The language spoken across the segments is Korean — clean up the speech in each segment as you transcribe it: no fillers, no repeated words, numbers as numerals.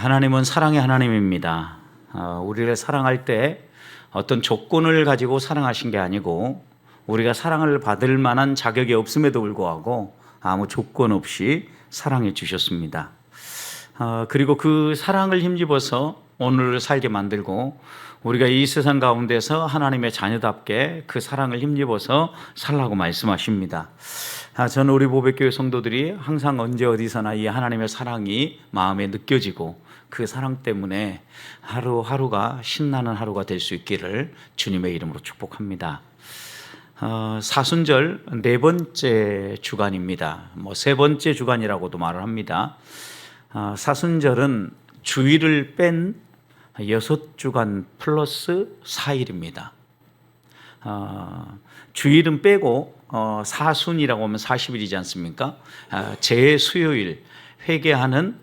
하나님은 사랑의 하나님입니다. 우리를 사랑할 때 어떤 조건을 가지고 사랑하신 게 아니고 우리가 사랑을 받을 만한 자격이 없음에도 불구하고 아무 조건 없이 사랑해 주셨습니다. 그리고 그 사랑을 힘입어서 오늘을 살게 만들고 우리가 이 세상 가운데서 하나님의 자녀답게 그 사랑을 힘입어서 살라고 말씀하십니다. 저는 우리 보배교회 성도들이 항상 언제 어디서나 이 하나님의 사랑이 마음에 느껴지고 그 사랑 때문에 하루하루가 신나는 하루가 될 수 있기를 주님의 이름으로 축복합니다. 사순절 네 번째 주간입니다. 세 번째 주간이라고도 말을 합니다. 사순절은 주일을 뺀 6주간 플러스 4일입니다. 주일은 빼고 사순이라고 하면 40일이지 않습니까? 제수요일 회개하는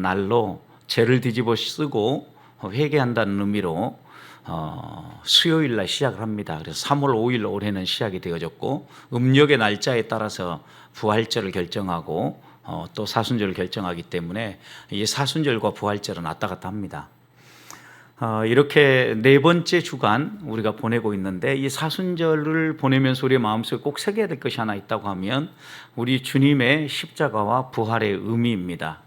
날로 죄를 뒤집어 쓰고 회개한다는 의미로 수요일 날 시작을 합니다. 그래서 3월 5일 올해는 시작이 되어졌고 음력의 날짜에 따라서 부활절을 결정하고 또 사순절을 결정하기 때문에 이 사순절과 부활절은 왔다 갔다 합니다. 이렇게 네 번째 주간 우리가 보내고 있는데 이 사순절을 보내면서 우리의 마음속에 꼭 새겨야 될 것이 하나 있다고 하면 우리 주님의 십자가와 부활의 의미입니다.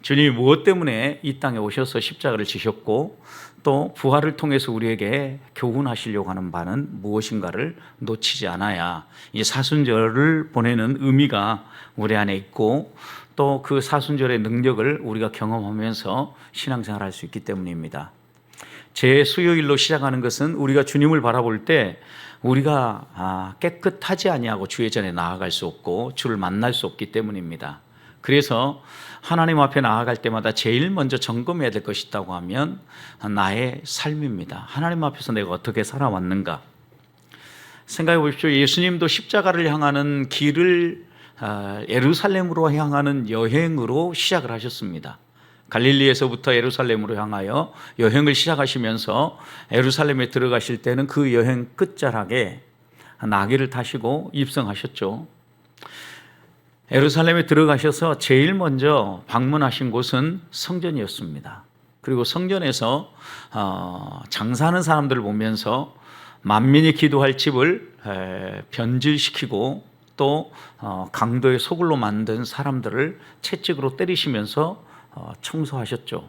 주님이 무엇 때문에 이 땅에 오셔서 십자가를 지셨고 또 부활을 통해서 우리에게 교훈하시려고 하는 바는 무엇인가를 놓치지 않아야 이 사순절을 보내는 의미가 우리 안에 있고 또 그 사순절의 능력을 우리가 경험하면서 신앙생활을 할 수 있기 때문입니다. 제수요일로 시작하는 것은 우리가 주님을 바라볼 때 우리가 깨끗하지 아니하고 주의 전에 나아갈 수 없고 주를 만날 수 없기 때문입니다. 그래서 하나님 앞에 나아갈 때마다 제일 먼저 점검해야 될 것이 있다고 하면 나의 삶입니다. 하나님 앞에서 내가 어떻게 살아왔는가 생각해 보십시오. 예수님도 십자가를 향하는 길을 예루살렘으로 향하는 여행으로 시작을 하셨습니다. 갈릴리에서부터 예루살렘으로 향하여 여행을 시작하시면서 예루살렘에 들어가실 때는 그 여행 끝자락에 나귀를 타시고 입성하셨죠. 예루살렘에 들어가셔서 제일 먼저 방문하신 곳은 성전이었습니다. 그리고 성전에서 장사하는 사람들을 보면서 만민이 기도할 집을 변질시키고 또 강도의 소굴로 만든 사람들을 채찍으로 때리시면서 청소하셨죠.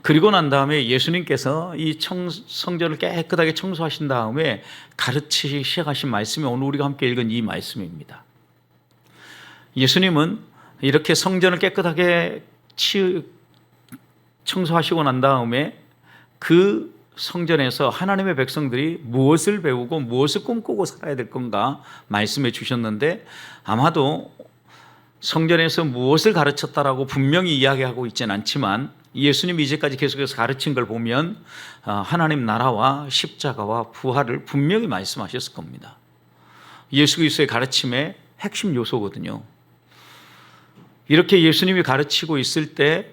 그리고 난 다음에 예수님께서 이 성전을 깨끗하게 청소하신 다음에 가르치기 시작하신 말씀이 오늘 우리가 함께 읽은 이 말씀입니다. 예수님은 이렇게 성전을 깨끗하게 청소하시고 난 다음에 그 성전에서 하나님의 백성들이 무엇을 배우고 무엇을 꿈꾸고 살아야 될 건가 말씀해 주셨는데 아마도 성전에서 무엇을 가르쳤다라고 분명히 이야기하고 있지는 않지만 예수님이 이제까지 계속해서 가르친 걸 보면 하나님 나라와 십자가와 부활을 분명히 말씀하셨을 겁니다. 예수 그리스도의 가르침의 핵심 요소거든요. 이렇게 예수님이 가르치고 있을 때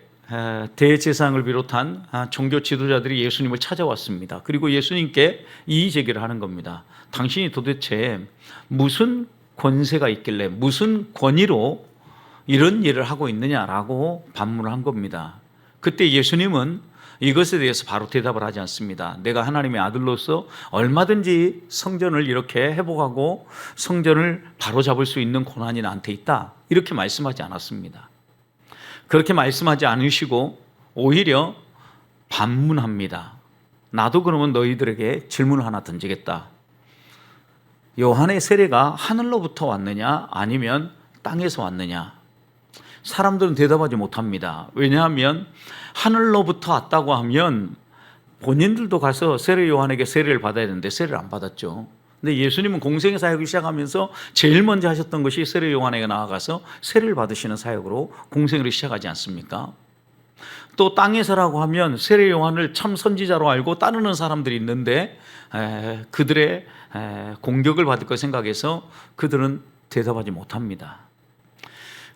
대제사장을 비롯한 종교 지도자들이 예수님을 찾아왔습니다. 그리고 예수님께 이의 제기를 하는 겁니다. 당신이 도대체 무슨 권세가 있길래 무슨 권위로 이런 일을 하고 있느냐라고 반문을 한 겁니다. 그때 예수님은 이것에 대해서 바로 대답을 하지 않습니다. 내가 하나님의 아들로서 얼마든지 성전을 이렇게 회복하고 성전을 바로잡을 수 있는 권한이 나한테 있다. 이렇게 말씀하지 않았습니다. 그렇게 말씀하지 않으시고 오히려 반문합니다. 나도 그러면 너희들에게 질문을 하나 던지겠다. 요한의 세례가 하늘로부터 왔느냐 아니면 땅에서 왔느냐? 사람들은 대답하지 못합니다. 왜냐하면 하늘로부터 왔다고 하면 본인들도 가서 세례 요한에게 세례를 받아야 되는데 세례를 안 받았죠. 근데 예수님은 공생의 사역을 시작하면서 제일 먼저 하셨던 것이 세례 요한에게 나아가서 세례를 받으시는 사역으로 공생을 시작하지 않습니까? 또 땅에서라고 하면 세례 요한을 참 선지자로 알고 따르는 사람들이 있는데 그들의 공격을 받을 것 생각해서 그들은 대답하지 못합니다.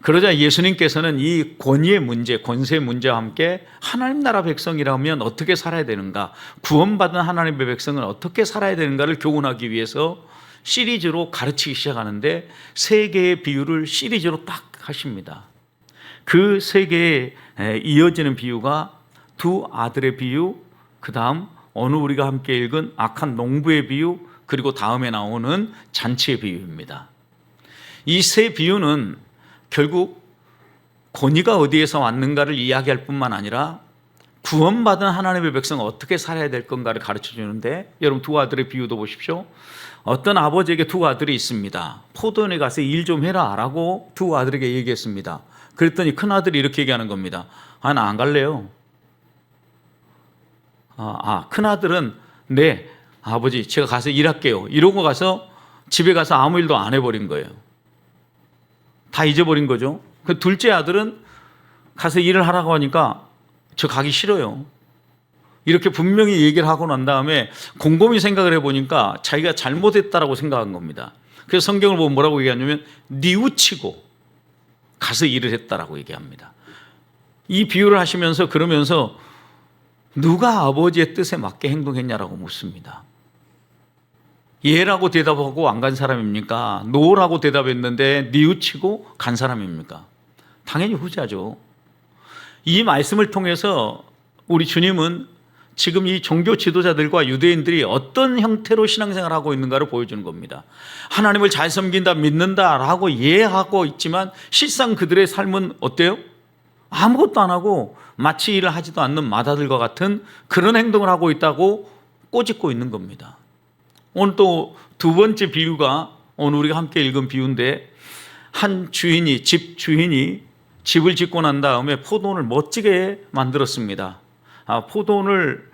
그러자 예수님께서는 이 권위의 문제, 권세 문제와 함께 하나님 나라 백성이라면 어떻게 살아야 되는가, 구원받은 하나님의 백성은 어떻게 살아야 되는가를 교훈하기 위해서 시리즈로 가르치기 시작하는데 세 개의 비유를 시리즈로 딱 하십니다. 그 세 개에 이어지는 비유가 두 아들의 비유, 그 다음 오늘 우리가 함께 읽은 악한 농부의 비유, 그리고 다음에 나오는 잔치의 비유입니다. 이 세 비유는 결국 권위가 어디에서 왔는가를 이야기할 뿐만 아니라 구원받은 하나님의 백성은 어떻게 살아야 될 건가를 가르쳐 주는데, 여러분 두 아들의 비유도 보십시오. 어떤 아버지에게 두 아들이 있습니다. 포도원에 가서 일 좀 해라 라고 두 아들에게 얘기했습니다. 그랬더니 큰 아들이 이렇게 얘기하는 겁니다. 나 안 갈래요. 큰 아들은 네 아버지 제가 가서 일할게요 이러고 가서 집에 가서 아무 일도 안 해버린 거예요. 다 잊어버린 거죠. 그 둘째 아들은 가서 일을 하라고 하니까 저 가기 싫어요. 이렇게 분명히 얘기를 하고 난 다음에 곰곰이 생각을 해보니까 자기가 잘못했다라고 생각한 겁니다. 그래서 성경을 보면 뭐라고 얘기하냐면 뉘우치고 가서 일을 했다라고 얘기합니다. 이 비유를 하시면서 그러면서 누가 아버지의 뜻에 맞게 행동했냐라고 묻습니다. 예라고 대답하고 안 간 사람입니까? 노라고 대답했는데 뉘우치고 간 사람입니까? 당연히 후자죠. 이 말씀을 통해서 우리 주님은 지금 이 종교 지도자들과 유대인들이 어떤 형태로 신앙생활을 하고 있는가를 보여주는 겁니다. 하나님을 잘 섬긴다, 믿는다라고 이해하고 있지만 실상 그들의 삶은 어때요? 아무것도 안 하고 마치 일을 하지도 않는 마다들과 같은 그런 행동을 하고 있다고 꼬집고 있는 겁니다. 오늘 또 두 번째 비유가 오늘 우리가 함께 읽은 비유인데, 한 주인이, 집 주인이 집을 짓고 난 다음에 포도원을 멋지게 만들었습니다. 포도원을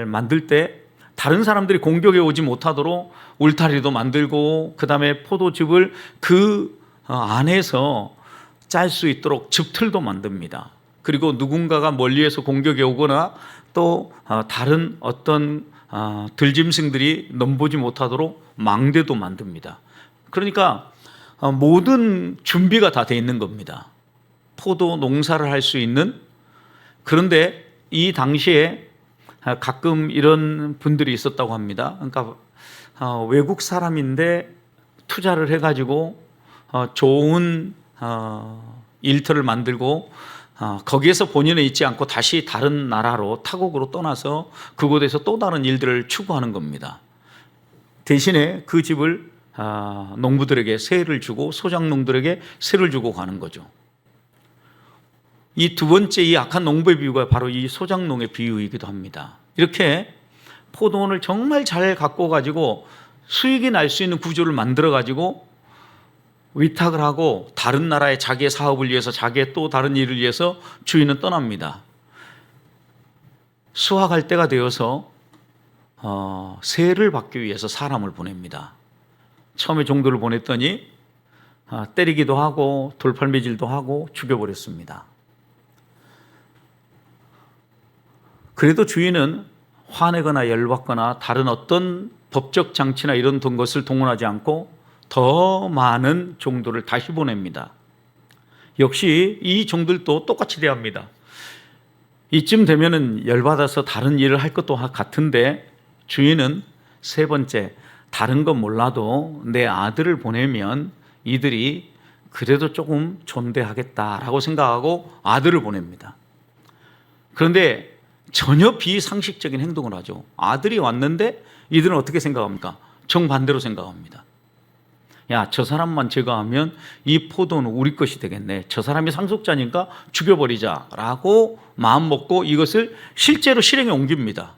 만들 때 다른 사람들이 공격해 오지 못하도록 울타리도 만들고, 그 다음에 포도즙을 그 안에서 짤 수 있도록 즙틀도 만듭니다. 그리고 누군가가 멀리에서 공격해 오거나 또 다른 어떤 들짐승들이 넘보지 못하도록 망대도 만듭니다. 그러니까 모든 준비가 다 돼 있는 겁니다. 포도 농사를 할 수 있는. 그런데 이 당시에 가끔 이런 분들이 있었다고 합니다. 그러니까 외국 사람인데 투자를 해가지고 좋은 일터를 만들고 거기에서 본인은 있지 않고 다시 다른 나라로 타국으로 떠나서 그곳에서 또 다른 일들을 추구하는 겁니다. 대신에 그 집을 농부들에게 세를 주고 소작농들에게 세를 주고 가는 거죠. 이 두 번째 이 악한 농부의 비유가 바로 이 소작농의 비유이기도 합니다. 이렇게 포도원을 정말 잘 갖고 가지고 수익이 날 수 있는 구조를 만들어 가지고 위탁을 하고 다른 나라의 자기의 사업을 위해서, 자기의 또 다른 일을 위해서 주인은 떠납니다. 수확할 때가 되어서 세를 받기 위해서 사람을 보냅니다. 처음에 종들을 보냈더니 때리기도 하고 돌팔매질도 하고 죽여버렸습니다. 그래도 주인은 화내거나 열받거나 다른 어떤 법적 장치나 이런 것을 동원하지 않고 더 많은 종들을 다시 보냅니다. 역시 이 종들도 똑같이 대합니다. 이쯤 되면은 열받아서 다른 일을 할 것도 같은데 주인은 세 번째, 다른 건 몰라도 내 아들을 보내면 이들이 그래도 조금 존대하겠다라고 생각하고 아들을 보냅니다. 그런데 전혀 비상식적인 행동을 하죠. 아들이 왔는데 이들은 어떻게 생각합니까? 정반대로 생각합니다. 야, 저 사람만 제거하면 이 포도는 우리 것이 되겠네. 저 사람이 상속자니까 죽여버리자라고 마음먹고 이것을 실제로 실행에 옮깁니다.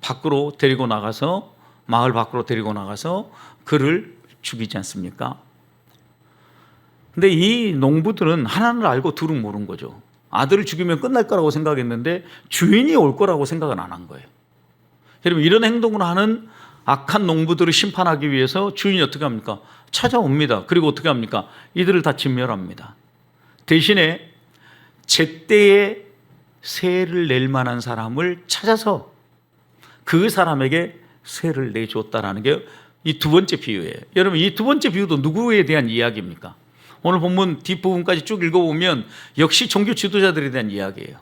밖으로 데리고 나가서, 마을 밖으로 데리고 나가서 그를 죽이지 않습니까? 근데 이 농부들은 하나를 알고 둘은 모르는 거죠. 아들을 죽이면 끝날 거라고 생각했는데 주인이 올 거라고 생각은 안 한 거예요. 여러분, 이런 행동을 하는 악한 농부들을 심판하기 위해서 주인이 어떻게 합니까? 찾아옵니다. 그리고 어떻게 합니까? 이들을 다 진멸합니다. 대신에 제때에 세를 낼 만한 사람을 찾아서 그 사람에게 세를 내줬다라는 게 이 두 번째 비유예요. 여러분, 이 두 번째 비유도 누구에 대한 이야기입니까? 오늘 본문 뒷부분까지 쭉 읽어보면 역시 종교 지도자들에 대한 이야기예요.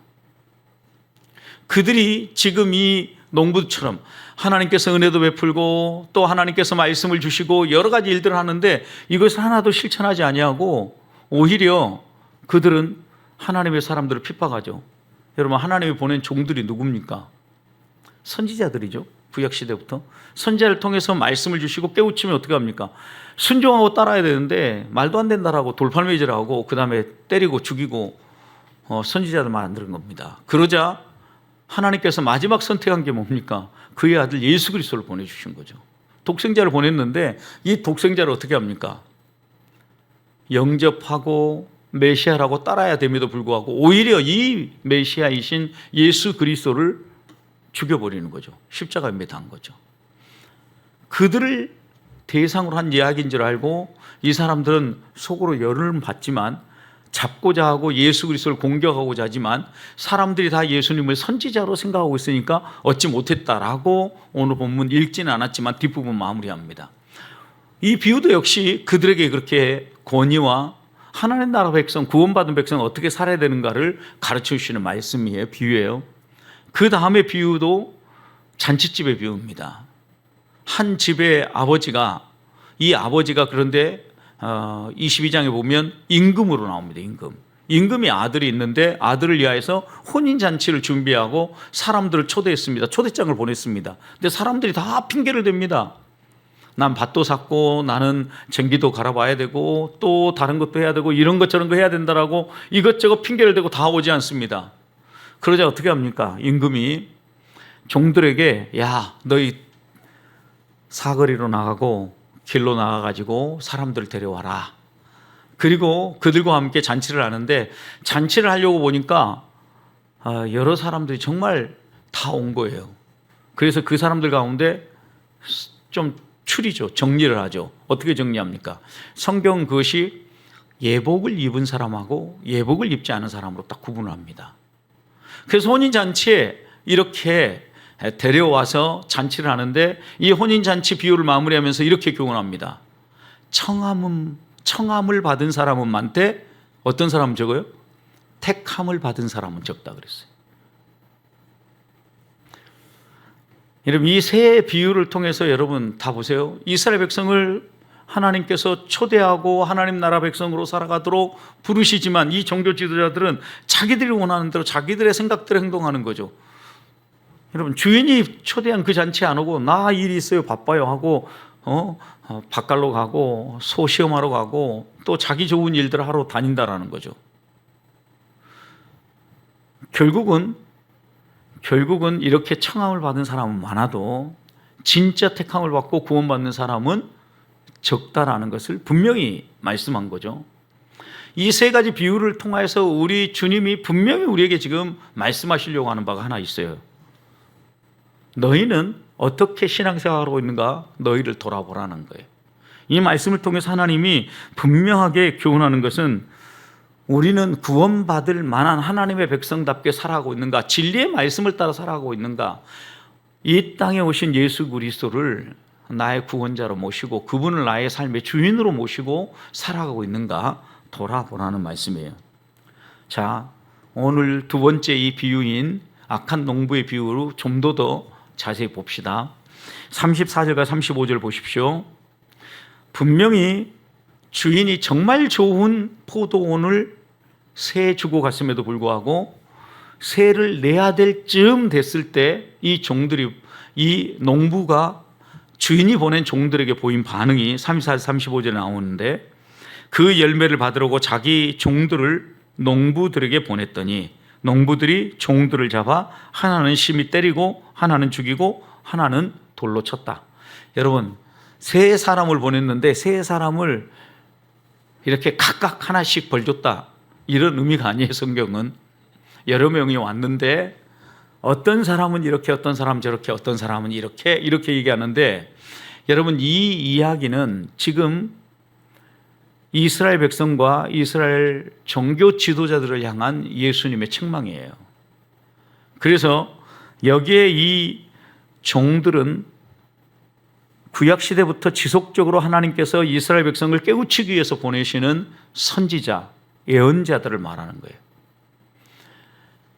그들이 지금 이 농부처럼 하나님께서 은혜도 베풀고 또 하나님께서 말씀을 주시고 여러 가지 일들을 하는데 이것을 하나도 실천하지 아니하고 오히려 그들은 하나님의 사람들을 핍박하죠. 여러분, 하나님이 보낸 종들이 누굽니까? 선지자들이죠. 구약시대부터 선지자를 통해서 말씀을 주시고 깨우치면 어떻게 합니까? 순종하고 따라야 되는데 말도 안 된다라고 돌팔매질하고 그 다음에 때리고 죽이고 선지자들 만드는 겁니다. 그러자 하나님께서 마지막 선택한 게 뭡니까? 그의 아들 예수 그리스도를 보내주신 거죠. 독생자를 보냈는데 이 독생자를 어떻게 합니까? 영접하고 메시아라고 따라야 됨에도 불구하고 오히려 이 메시아이신 예수 그리스도를 죽여버리는 거죠. 십자가에 매단 거죠. 그들을 대상으로 한 이야기인 줄 알고 이 사람들은 속으로 열을 받지만 잡고자 하고 예수 그리스도를 공격하고자 하지만 사람들이 다 예수님을 선지자로 생각하고 있으니까 얻지 못했다라고 오늘 본문 읽지는 않았지만 뒷부분 마무리합니다. 이 비유도 역시 그들에게 그렇게 권위와 하나님 나라 백성, 구원받은 백성은 어떻게 살아야 되는가를 가르쳐 주시는 말씀이에요. 비유예요. 그 다음에 비유도 잔치집의 비유입니다. 한 집의 아버지가, 이 아버지가 그런데 22장에 보면 임금으로 나옵니다. 임금이 아들이 있는데 아들을 위하여서 혼인잔치를 준비하고 사람들을 초대했습니다. 초대장을 보냈습니다. 근데 사람들이 다 핑계를 댑니다. 난 밭도 샀고 나는 전기도 갈아봐야 되고 또 다른 것도 해야 되고 이런 것 저런 거 해야 된다라고 이것저것 핑계를 대고 다 오지 않습니다. 그러자 어떻게 합니까? 임금이 종들에게 야, 너희 사거리로 나가고 길로 나가가지고 사람들 데려와라. 그리고 그들과 함께 잔치를 하는데 잔치를 하려고 보니까 여러 사람들이 정말 다 온 거예요. 그래서 그 사람들 가운데 좀 추리죠. 정리를 하죠. 어떻게 정리합니까? 성경 그것이 예복을 입은 사람하고 예복을 입지 않은 사람으로 딱 구분을 합니다. 그래서 혼인잔치에 이렇게 데려와서 잔치를 하는데 이 혼인잔치 비유를 마무리하면서 이렇게 교훈합니다. 청함을 받은 사람은 많되 어떤 사람은 적어요? 택함을 받은 사람은 적다 그랬어요. 여러분, 이 세 비유를 통해서 여러분 다 보세요. 이스라엘 백성을 하나님께서 초대하고 하나님 나라 백성으로 살아가도록 부르시지만 이 종교 지도자들은 자기들이 원하는 대로 자기들의 생각대로 행동하는 거죠. 여러분, 주인이 초대한 그 잔치에 안 오고 나 일이 있어요 바빠요 하고 밭갈로 가고 소 시험하러 가고 또 자기 좋은 일들을 하러 다닌다라는 거죠. 결국은 이렇게 청함을 받은 사람은 많아도 진짜 택함을 받고 구원받는 사람은 적다라는 것을 분명히 말씀한 거죠. 이 세 가지 비유를 통해서 우리 주님이 분명히 우리에게 지금 말씀하시려고 하는 바가 하나 있어요. 너희는 어떻게 신앙생활하고 있는가 너희를 돌아보라는 거예요. 이 말씀을 통해서 하나님이 분명하게 교훈하는 것은 우리는 구원받을 만한 하나님의 백성답게 살아가고 있는가, 진리의 말씀을 따라 살아가고 있는가, 이 땅에 오신 예수 그리스도를 나의 구원자로 모시고 그분을 나의 삶의 주인으로 모시고 살아가고 있는가 돌아보라는 말씀이에요. 자, 오늘 두 번째 이 비유인 악한 농부의 비유로 좀 더 자세히 봅시다. 34절과 35절 보십시오. 분명히 주인이 정말 좋은 포도원을 새 주고 갔음에도 불구하고 새를 내야 될 즈음 됐을 때 이 농부가 주인이 보낸 종들에게 보인 반응이 34, 35절에 나오는데 그 열매를 받으려고 자기 종들을 농부들에게 보냈더니 농부들이 종들을 잡아 하나는 심히 때리고 하나는 죽이고 하나는 돌로 쳤다. 여러분, 세 사람을 보냈는데 세 사람을 이렇게 각각 하나씩 벌 줬다. 이런 의미가 아니에요. 성경은 여러 명이 왔는데 어떤 사람은 이렇게 어떤 사람은 저렇게 어떤 사람은 이렇게 얘기하는데 여러분, 이 이야기는 지금 이스라엘 백성과 이스라엘 종교 지도자들을 향한 예수님의 책망이에요. 그래서 여기에 이 종들은 구약시대부터 지속적으로 하나님께서 이스라엘 백성을 깨우치기 위해서 보내시는 선지자, 예언자들을 말하는 거예요.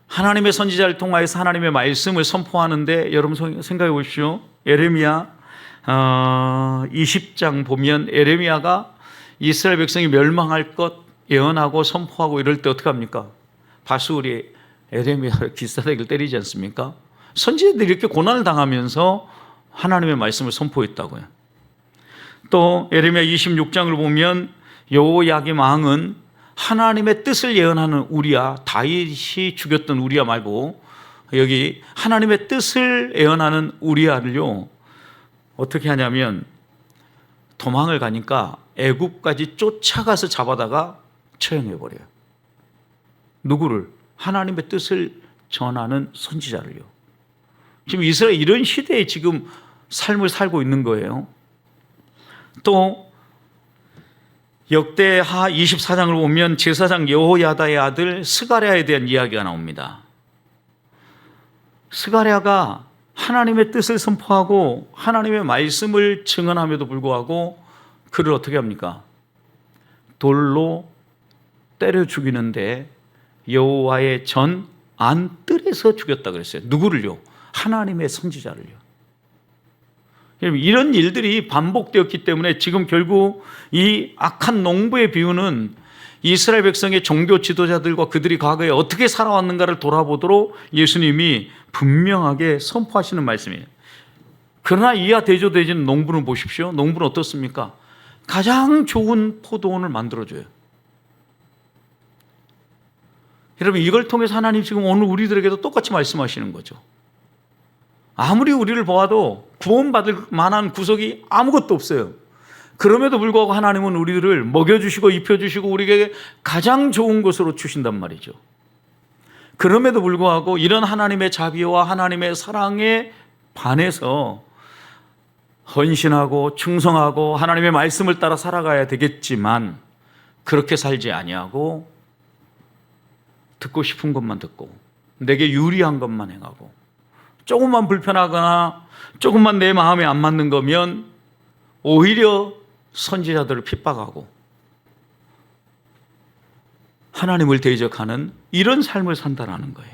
하나님의 선지자를 통하여서 하나님의 말씀을 선포하는데 여러분 생각해 보십시오. 에레미야 20장 보면 에레미야가 이스라엘 백성이 멸망할 것 예언하고 선포하고 이럴 때 어떻게 합니까? 바수리 에레미야를 기싸대기를 때리지 않습니까? 선지자들이 이렇게 고난을 당하면서 하나님의 말씀을 선포했다고요. 또 에레미야 26장을 보면 여호야김 왕은 하나님의 뜻을 예언하는 우리야, 다윗이 죽였던 우리야 말고 여기 하나님의 뜻을 예언하는 우리야를요 어떻게 하냐면 도망을 가니까 애굽까지 쫓아가서 잡아다가 처형해버려요. 누구를? 하나님의 뜻을 전하는 선지자를요. 지금 이스라엘 이런 시대에 지금 삶을 살고 있는 거예요. 또 역대하 24장을 보면 제사장 여호야다의 아들 스가랴에 대한 이야기가 나옵니다. 스가랴가 하나님의 뜻을 선포하고 하나님의 말씀을 증언함에도 불구하고 그를 어떻게 합니까? 돌로 때려 죽이는데 여호와의 전 안뜰에서 죽였다 그랬어요. 누구를요? 하나님의 선지자를요. 이런 일들이 반복되었기 때문에 지금 결국 이 악한 농부의 비유는 이스라엘 백성의 종교 지도자들과 그들이 과거에 어떻게 살아왔는가를 돌아보도록 예수님이 분명하게 선포하시는 말씀이에요. 그러나 이하 대조되지는 농부는 보십시오. 농부는 어떻습니까? 가장 좋은 포도원을 만들어줘요. 여러분, 이걸 통해서 하나님 지금 오늘 우리들에게도 똑같이 말씀하시는 거죠. 아무리 우리를 보아도 구원받을 만한 구석이 아무것도 없어요. 그럼에도 불구하고 하나님은 우리들을 먹여주시고 입혀주시고 우리에게 가장 좋은 것으로 주신단 말이죠. 그럼에도 불구하고 이런 하나님의 자비와 하나님의 사랑에 반해서 헌신하고 충성하고 하나님의 말씀을 따라 살아가야 되겠지만 그렇게 살지 아니하고 듣고 싶은 것만 듣고 내게 유리한 것만 행하고 조금만 불편하거나 조금만 내 마음에 안 맞는 거면 오히려 선지자들을 핍박하고 하나님을 대적하는 이런 삶을 산다는 거예요.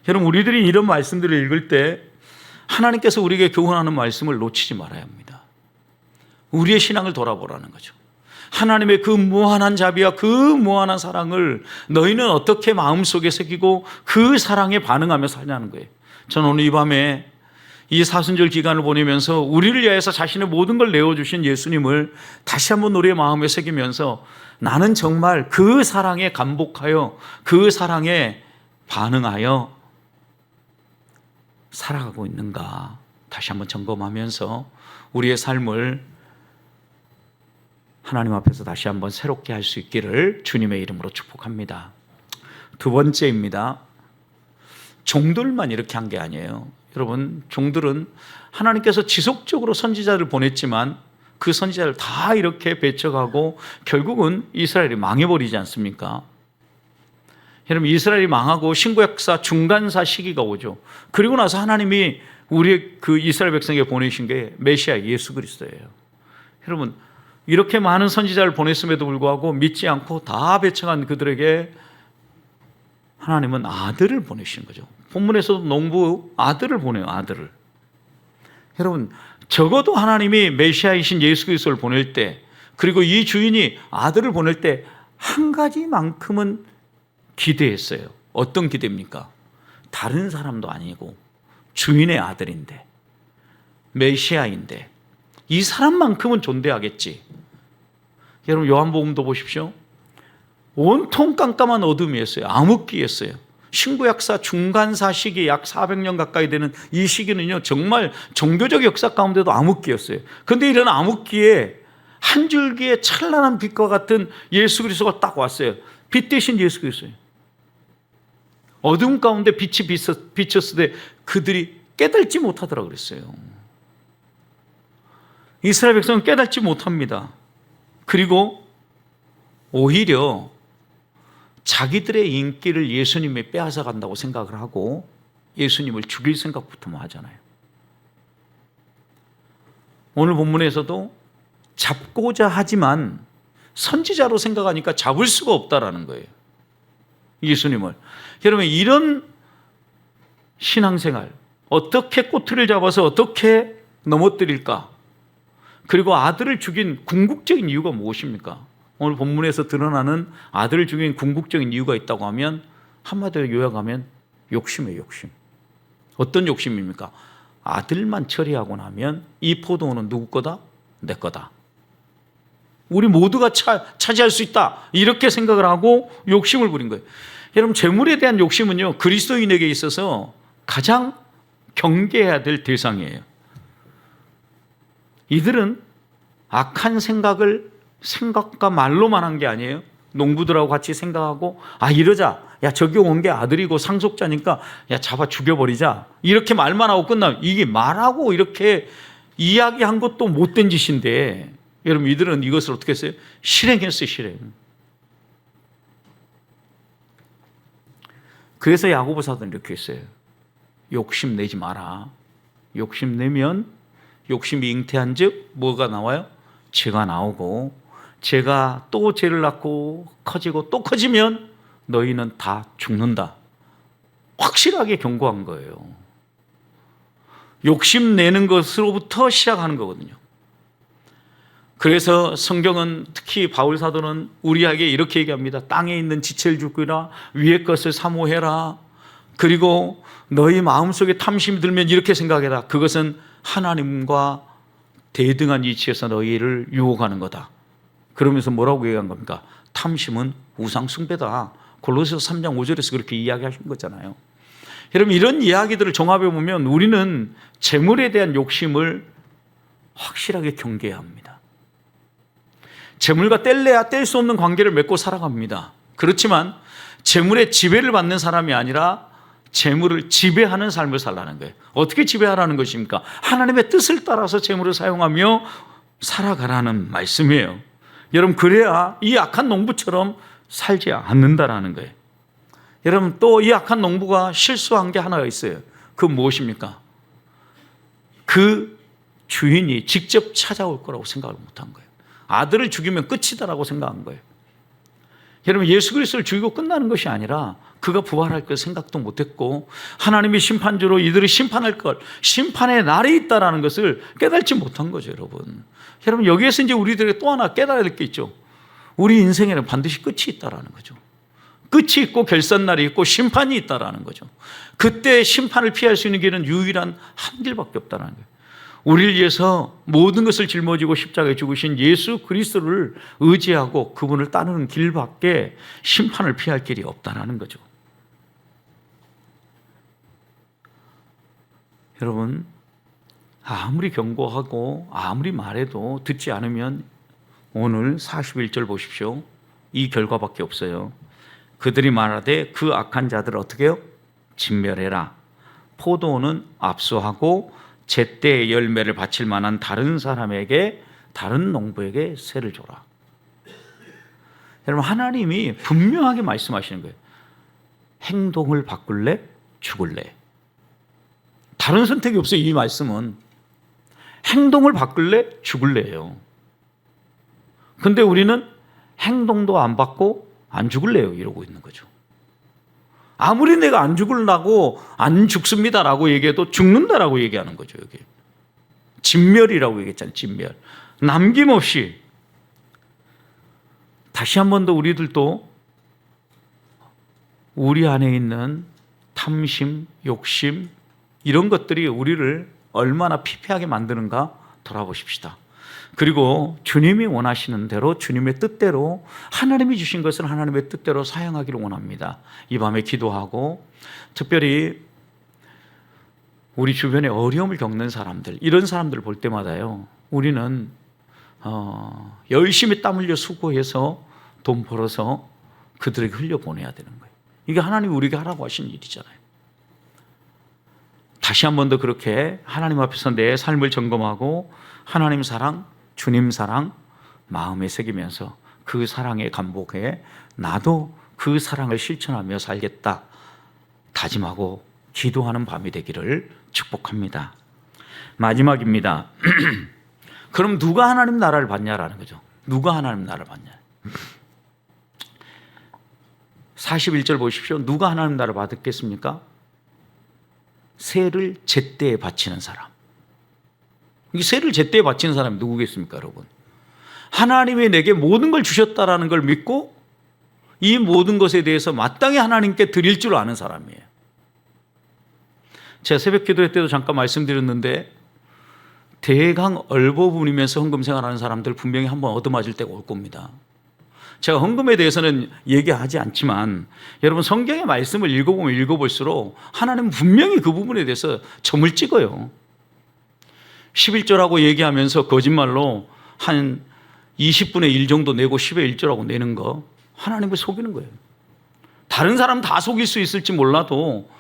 여러분, 우리들이 이런 말씀들을 읽을 때 하나님께서 우리에게 교훈하는 말씀을 놓치지 말아야 합니다. 우리의 신앙을 돌아보라는 거죠. 하나님의 그 무한한 자비와 그 무한한 사랑을 너희는 어떻게 마음속에 새기고 그 사랑에 반응하며 사냐는 거예요. 저는 오늘 이 밤에 이 사순절 기간을 보내면서 우리를 위해서 자신의 모든 걸 내어주신 예수님을 다시 한번 우리의 마음에 새기면서 나는 정말 그 사랑에 감복하여 그 사랑에 반응하여 살아가고 있는가 다시 한번 점검하면서 우리의 삶을 하나님 앞에서 다시 한번 새롭게 할 수 있기를 주님의 이름으로 축복합니다. 두 번째입니다. 종들만 이렇게 한 게 아니에요. 여러분, 종들은 하나님께서 지속적으로 선지자를 보냈지만 그 선지자를 다 이렇게 배척하고 결국은 이스라엘이 망해버리지 않습니까? 여러분, 이스라엘이 망하고 신구약사 중간사 시기가 오죠. 그리고 나서 하나님이 우리 그 이스라엘 백성에게 보내신 게 메시아 예수 그리스도예요. 여러분, 이렇게 많은 선지자를 보냈음에도 불구하고 믿지 않고 다 배척한 그들에게 하나님은 아들을 보내시는 거죠. 본문에서도 농부 아들을 보내요. 아들을. 여러분, 적어도 하나님이 메시아이신 예수 그리스도를 보낼 때, 그리고 이 주인이 아들을 보낼 때 한 가지만큼은 기대했어요. 어떤 기대입니까? 다른 사람도 아니고 주인의 아들인데, 메시아인데 이 사람만큼은 존대하겠지. 여러분, 요한복음도 보십시오. 온통 깜깜한 어둠이었어요. 암흑기였어요. 신구약사 중간사 시기 약 400년 가까이 되는 이 시기는요, 정말 종교적 역사 가운데도 암흑기였어요. 그런데 이런 암흑기에 한 줄기의 찬란한 빛과 같은 예수 그리스도가 딱 왔어요. 빛 대신 예수 그리스도예요. 어둠 가운데 빛이 비쳤을 때 그들이 깨닫지 못하더라 그랬어요. 이스라엘 백성은 깨닫지 못합니다. 그리고 오히려 자기들의 인기를 예수님이 빼앗아 간다고 생각을 하고 예수님을 죽일 생각부터 하잖아요. 오늘 본문에서도 잡고자 하지만 선지자로 생각하니까 잡을 수가 없다라는 거예요. 예수님을. 여러분, 이런 신앙생활, 어떻게 꼬투리를 잡아서 어떻게 넘어뜨릴까? 그리고 아들을 죽인 궁극적인 이유가 무엇입니까? 오늘 본문에서 드러나는 아들을 죽인 궁극적인 이유가 있다고 하면 한마디로 요약하면 욕심이에요, 욕심. 어떤 욕심입니까? 아들만 처리하고 나면 이 포도원은 누구 거다? 내 거다. 우리 모두가 차지할 수 있다. 이렇게 생각을 하고 욕심을 부린 거예요. 여러분, 재물에 대한 욕심은요, 그리스도인에게 있어서 가장 경계해야 될 대상이에요. 이들은 악한 생각과 말로만 한 게 아니에요. 농부들하고 같이 생각하고, 이러자. 야, 저기 온 게 아들이고 상속자니까 야, 잡아 죽여버리자. 이렇게 말만 하고 끝나면, 이게 말하고 이렇게 이야기한 것도 못된 짓인데, 여러분, 이들은 이것을 어떻게 했어요? 실행했어요, 실행. 그래서 야고보 사도는 이렇게 했어요. 욕심 내지 마라. 욕심 내면 욕심이 잉태한 즉 뭐가 나와요? 죄가 나오고, 죄가 또 죄를 낳고 커지고 또 커지면 너희는 다 죽는다. 확실하게 경고한 거예요. 욕심 내는 것으로부터 시작하는 거거든요. 그래서 성경은, 특히 바울 사도는 우리에게 이렇게 얘기합니다. 땅에 있는 지체를 죽이라, 위의 것을 사모해라. 그리고 너희 마음속에 탐심이 들면 이렇게 생각해라. 그것은 하나님과 대등한 위치에서 너희를 유혹하는 거다. 그러면서 뭐라고 얘기한 겁니까? 탐심은 우상 숭배다. 골로새서 3장 5절에서 그렇게 이야기하신 거잖아요. 여러분, 이런 이야기들을 종합해 보면 우리는 재물에 대한 욕심을 확실하게 경계해야 합니다. 재물과 뗄래야 뗄 수 없는 관계를 맺고 살아갑니다. 그렇지만 재물의 지배를 받는 사람이 아니라 재물을 지배하는 삶을 살라는 거예요. 어떻게 지배하라는 것입니까? 하나님의 뜻을 따라서 재물을 사용하며 살아가라는 말씀이에요. 여러분, 그래야 이 악한 농부처럼 살지 않는다라는 거예요. 여러분, 또 이 악한 농부가 실수한 게 하나가 있어요. 그 무엇입니까? 그 주인이 직접 찾아올 거라고 생각을 못한 거예요. 아들을 죽이면 끝이다라고 생각한 거예요. 여러분, 예수 그리스도를 죽이고 끝나는 것이 아니라 그가 부활할 것 생각도 못했고, 하나님이 심판주로 이들을 심판할 것, 심판의 날이 있다라는 것을 깨닫지 못한 거죠, 여러분. 여러분, 여기에서 이제 우리들에게 또 하나 깨달아야 될 게 있죠. 우리 인생에는 반드시 끝이 있다라는 거죠. 끝이 있고 결산날이 있고 심판이 있다라는 거죠. 그때 심판을 피할 수 있는 길은 유일한 한 길밖에 없다는 거예요. 우리를 위해서 모든 것을 짊어지고 십자가에 죽으신 예수 그리스도를 의지하고 그분을 따르는 길밖에 심판을 피할 길이 없다는 거죠. 여러분, 아무리 경고하고 아무리 말해도 듣지 않으면 오늘 41절 보십시오. 이 결과밖에 없어요. 그들이 말하되 그 악한 자들을 어떻게 해요? 진멸해라. 포도원은 압수하고 제때의 열매를 바칠 만한 다른 사람에게, 다른 농부에게 세를 줘라. 여러분, 하나님이 분명하게 말씀하시는 거예요. 행동을 바꿀래? 죽을래? 다른 선택이 없어요. 이 말씀은 행동을 바꿀래? 죽을래요. 근데 우리는 행동도 안 바꾸고 안 죽을래요 이러고 있는 거죠. 아무리 내가 안 죽으려고 안 죽습니다라고 얘기해도 죽는다라고 얘기하는 거죠. 여기 진멸이라고 얘기했잖아요. 진멸. 남김없이. 다시 한 번 더 우리들도 우리 안에 있는 탐심, 욕심, 이런 것들이 우리를 얼마나 피폐하게 만드는가 돌아보십시다. 그리고 주님이 원하시는 대로, 주님의 뜻대로, 하나님이 주신 것을 하나님의 뜻대로 사용하기를 원합니다. 이 밤에 기도하고, 특별히 우리 주변에 어려움을 겪는 사람들, 이런 사람들을 볼 때마다요, 우리는 열심히 땀 흘려 수고해서 돈 벌어서 그들에게 흘려보내야 되는 거예요. 이게 하나님이 우리에게 하라고 하신 일이잖아요. 다시 한 번 더 그렇게 하나님 앞에서 내 삶을 점검하고 하나님 사랑, 주님 사랑 마음에 새기면서 그 사랑에 감복해 나도 그 사랑을 실천하며 살겠다 다짐하고 기도하는 밤이 되기를 축복합니다. 마지막입니다. 그럼 누가 하나님 나라를 받냐라는 거죠. 누가 하나님 나라를 받냐. 41절 보십시오. 누가 하나님 나라를 받겠습니까? 세를 제때에 바치는 사람. 이 세를 제때에 바치는 사람이 누구겠습니까, 여러분? 하나님이 내게 모든 걸 주셨다라는 걸 믿고 이 모든 것에 대해서 마땅히 하나님께 드릴 줄 아는 사람이에요. 제가 새벽 기도회 때도 잠깐 말씀드렸는데 대강 얼버무리면서 헌금 생활하는 사람들 분명히 한번 얻어맞을 때가 올 겁니다. 제가 헌금에 대해서는 얘기하지 않지만 여러분 성경의 말씀을 읽어보면 읽어볼수록 하나님은 분명히 그 부분에 대해서 점을 찍어요. 11조라고 얘기하면서 거짓말로 한 20분의 1 정도 내고 10의 1조라고 내는 거 하나님을 속이는 거예요. 다른 사람 다 속일 수 있을지 몰라도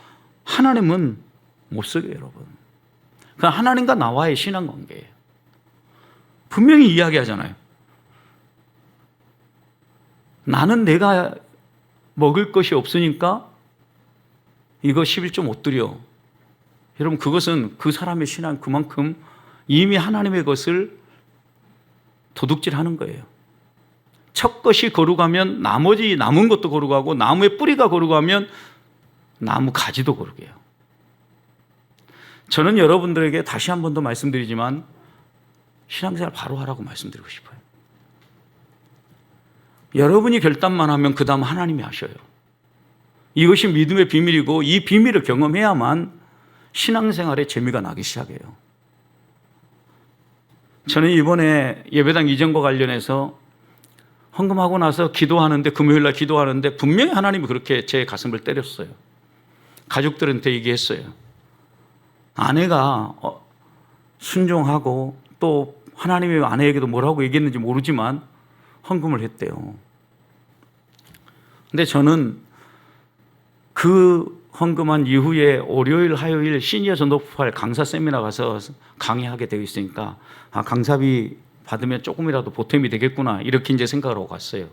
하나님은 못 속여요, 여러분. 그건 하나님과 나와의 신앙관계예요. 분명히 이야기하잖아요. 나는 내가 먹을 것이 없으니까 이거 11조 못 드려. 여러분 그것은 그 사람의 신앙 그만큼 이미 하나님의 것을 도둑질하는 거예요. 첫 것이 거룩하면 나머지 남은 것도 거룩하고 나무의 뿌리가 거룩하면 나무 가지도 거룩해요. 저는 여러분들에게 다시 한 번 더 말씀드리지만 신앙생활 바로 하라고 말씀드리고 싶어요. 여러분이 결단만 하면 그 다음 하나님이 하셔요. 이것이 믿음의 비밀이고 이 비밀을 경험해야만 신앙생활에 재미가 나기 시작해요. 저는 이번에 예배당 이전과 관련해서 헌금하고 나서 기도하는데 금요일날 기도하는데 분명히 하나님이 그렇게 제 가슴을 때렸어요. 가족들한테 얘기했어요. 아내가 순종하고 또 하나님이 아내에게도 뭐라고 얘기했는지 모르지만 헌금을 했대요. 근데 저는 그 헌금한 이후에 월요일, 화요일 시니어 전도할 강사 세미나 가서 강의하게 되어 있으니까 강사비 받으면 조금이라도 보탬이 되겠구나 이렇게 이제 생각을 하고 갔어요.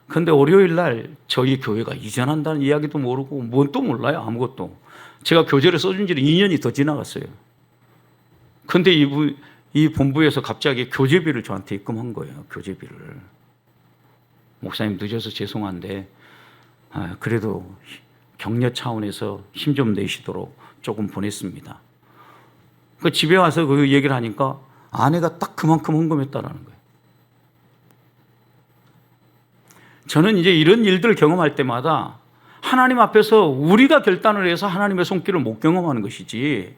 그런데 월요일 날 저희 교회가 이전한다는 이야기도 모르고 뭔 또 몰라요. 아무것도. 제가 교재를 써준 지는 2년이 더 지나갔어요. 그런데 이 본부에서 갑자기 교재비를 저한테 입금한 거예요. 교재비를. 목사님 늦어서 죄송한데 그래도 격려 차원에서 힘 좀 내시도록 조금 보냈습니다. 그 집에 와서 그 얘기를 하니까 아내가 딱 그만큼 헌금했다라는 거예요. 저는 이제 이런 일들을 경험할 때마다 하나님 앞에서 우리가 결단을 해서 하나님의 손길을 못 경험하는 것이지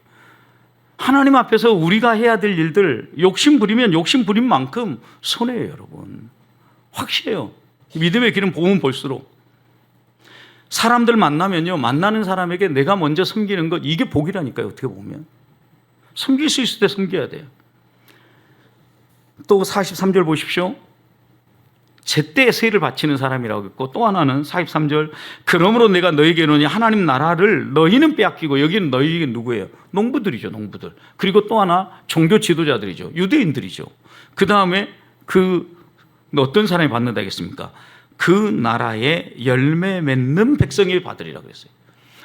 하나님 앞에서 우리가 해야 될 일들 욕심 부리면 욕심 부린 만큼 손해예요, 여러분. 확실해요. 믿음의 길은 보면 볼수록. 사람들 만나면요, 만나는 사람에게 내가 먼저 섬기는 것, 이게 복이라니까요, 어떻게 보면. 섬길 수 있을 때 섬겨야 돼요. 또 43절 보십시오. 제때 세를 바치는 사람이라고 했고, 또 하나는 43절, 그러므로 내가 너에게 이르노니 하나님 나라를 너희는 빼앗기고 여기는 너희에게 누구예요? 농부들이죠, 농부들. 그리고 또 하나 종교 지도자들이죠, 유대인들이죠. 그 다음에 어떤 사람이 받는다 하겠습니까? 그 나라의 열매 맺는 백성이 받으리라고 했어요.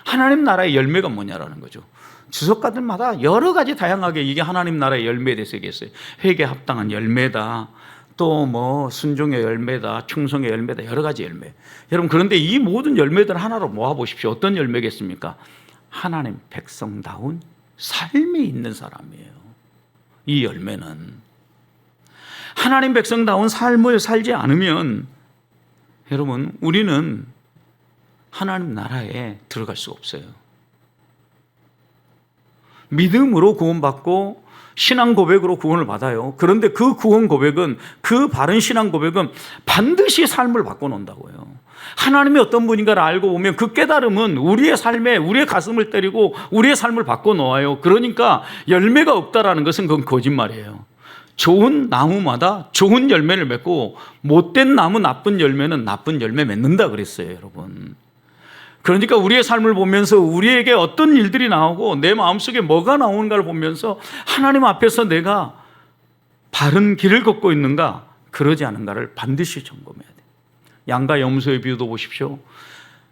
하나님 나라의 열매가 뭐냐라는 거죠. 주석가들마다 여러 가지 다양하게 이게 하나님 나라의 열매에 대해서 얘기했어요. 회개에 합당한 열매다. 또 뭐 순종의 열매다, 충성의 열매다, 여러 가지 열매. 여러분 그런데 이 모든 열매들 하나로 모아 보십시오. 어떤 열매겠습니까? 하나님 백성다운 삶이 있는 사람이에요. 이 열매는 하나님 백성다운 삶을 살지 않으면 여러분 우리는 하나님 나라에 들어갈 수가 없어요. 믿음으로 구원받고 신앙 고백으로 구원을 받아요. 그런데 그 구원 고백은, 그 바른 신앙 고백은 반드시 삶을 바꿔놓는다고요. 하나님이 어떤 분인가를 알고 보면 그 깨달음은 우리의 삶에, 우리의 가슴을 때리고 우리의 삶을 바꿔놓아요. 그러니까 열매가 없다라는 것은 그건 거짓말이에요. 좋은 나무마다 좋은 열매를 맺고 못된 나무, 나쁜 열매는 나쁜 열매 맺는다 그랬어요, 여러분. 그러니까 우리의 삶을 보면서 우리에게 어떤 일들이 나오고 내 마음속에 뭐가 나오는가를 보면서 하나님 앞에서 내가 바른 길을 걷고 있는가 그러지 않은가를 반드시 점검해야 돼요. 양과 염소의 비유도 보십시오.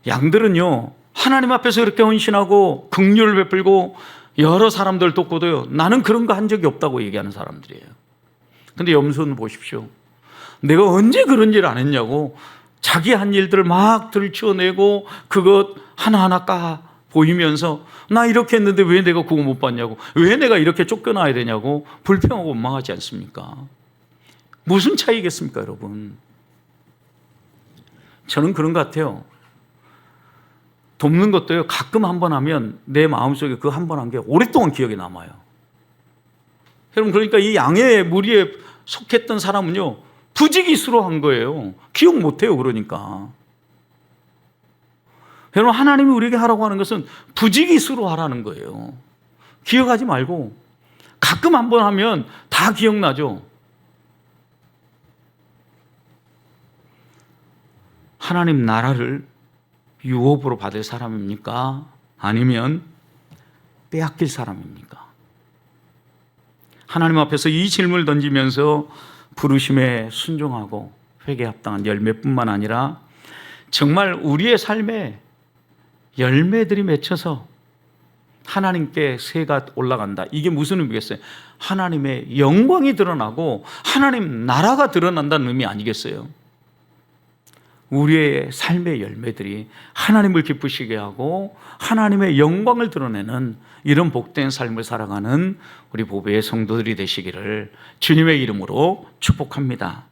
양들은요 하나님 앞에서 그렇게 헌신하고 긍휼을 베풀고 여러 사람들 돕고도요 나는 그런 거 한 적이 없다고 얘기하는 사람들이에요. 근데 염소는 보십시오. 내가 언제 그런 일 안 했냐고 자기 한 일들을 막 들춰내고 그것 하나하나 까 보이면서 나 이렇게 했는데 왜 내가 구원 못 받냐고, 왜 내가 이렇게 쫓겨나야 되냐고 불평하고 원망하지 않습니까? 무슨 차이겠습니까, 여러분? 저는 그런 것 같아요. 돕는 것도요, 가끔 한 번 하면 내 마음속에 그 한 번 한 게 오랫동안 기억에 남아요. 여러분, 그러니까 이 양의 무리에 속했던 사람은요, 부지기수로 한 거예요. 기억 못 해요, 그러니까. 여러분, 하나님이 우리에게 하라고 하는 것은 부지기수로 하라는 거예요. 기억하지 말고 가끔 한 번 하면 다 기억나죠. 하나님 나라를 유업으로 받을 사람입니까? 아니면 빼앗길 사람입니까? 하나님 앞에서 이 질문을 던지면서 부르심에 순종하고 회개에 합당한 열매뿐만 아니라 정말 우리의 삶에 열매들이 맺혀서 하나님께 새가 올라간다. 이게 무슨 의미겠어요? 하나님의 영광이 드러나고 하나님 나라가 드러난다는 의미 아니겠어요? 우리의 삶의 열매들이 하나님을 기쁘시게 하고 하나님의 영광을 드러내는 이런 복된 삶을 살아가는 우리 보배의 성도들이 되시기를 주님의 이름으로 축복합니다.